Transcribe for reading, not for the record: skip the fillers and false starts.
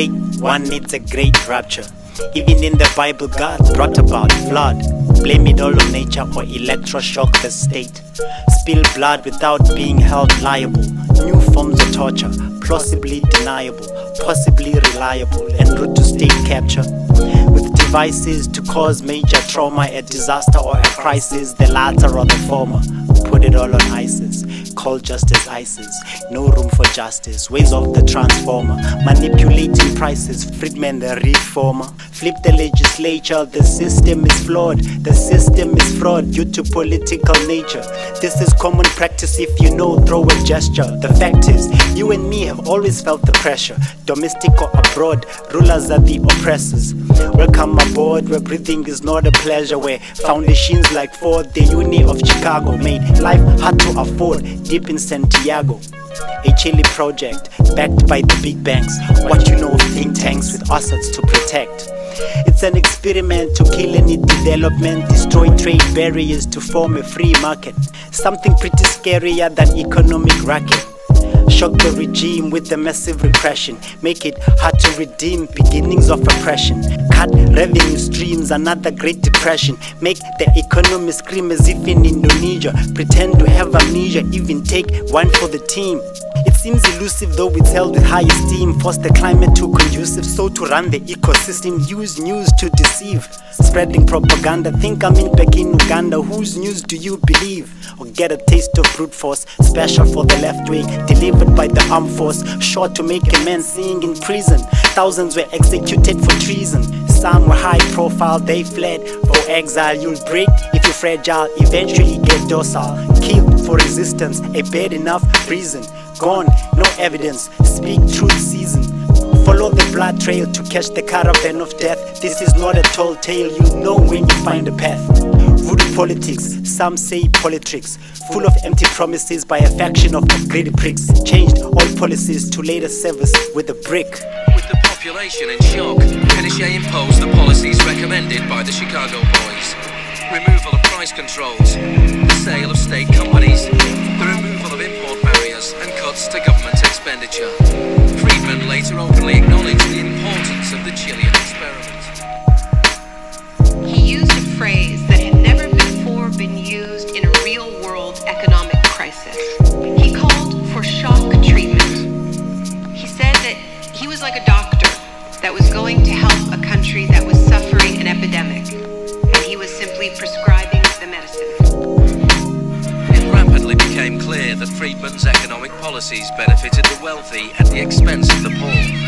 late, one needs a great rapture. Even in the Bible, God brought about flood. Blame it all on nature or electroshock the state. Spill blood without being held liable. New forms of torture, plausibly deniable, possibly reliable, en route to state capture. With devices to cause major trauma, a disaster or a crisis, the latter or the former. Put it all on ISIS, call justice ISIS. No room for justice, ways of the transformer. Manipulating prices, Friedman the reformer. Flip the legislature, the system is flawed. The system is fraud due to political nature. This is common practice, if you know, throw a gesture. The fact is, you and me have always felt the pressure. Domestic or abroad, rulers are the oppressors. Welcome aboard, where breathing is not a pleasure. Where foundations like Ford, the Uni of Chicago, made life hard to afford, deep in Santiago. A chilly project, backed by the big banks. What you know of think tanks with assets to protect. It's an experiment to kill any development, destroy trade barriers to form a free market. Something pretty scarier than economic racket. Shock the regime with a massive repression. Make it hard to redeem beginnings of oppression. Cut revenue streams, another great depression. Make the economy scream as if in Indonesia. Pretend to have amnesia, even take one for the team. It seems elusive though it's held with high esteem. Force the climate too conducive, so to run the ecosystem. Use news to deceive, spreading propaganda. Think I'm in back in Uganda. Whose news do you believe? Or get a taste of brute force, special for the left wing, delivered by the armed force. Sure to make a man sing in prison. Thousands were executed for treason. Some were high profile, they fled for exile. You'll break if you're fragile, eventually get docile. Killed for resistance, a bad enough reason. Gone, no evidence, speak truth season. Follow the blood trail to catch the caravan of death. This is not a tall tale, you'll know when you find a path. Voodoo politics, some say politics, full of empty promises by a faction of greedy pricks. Changed all policies to later service with a brick. With the population in shock, Pinochet imposed the policies recommended by the Chicago boys. Removal of price controls, the sale of state companies, the removal of import barriers and cuts to government expenditure. Friedman later openly acknowledged the importance of the Chilean experiment. He used a phrase that had never before been used in a real-world economic crisis. He called for shock treatment. He said that he was like a doctor that was going to help a country that was suffering an epidemic, and he was simply prescribing the medicine. It rapidly became clear that Friedman's economic policies benefited the wealthy at the expense of the poor.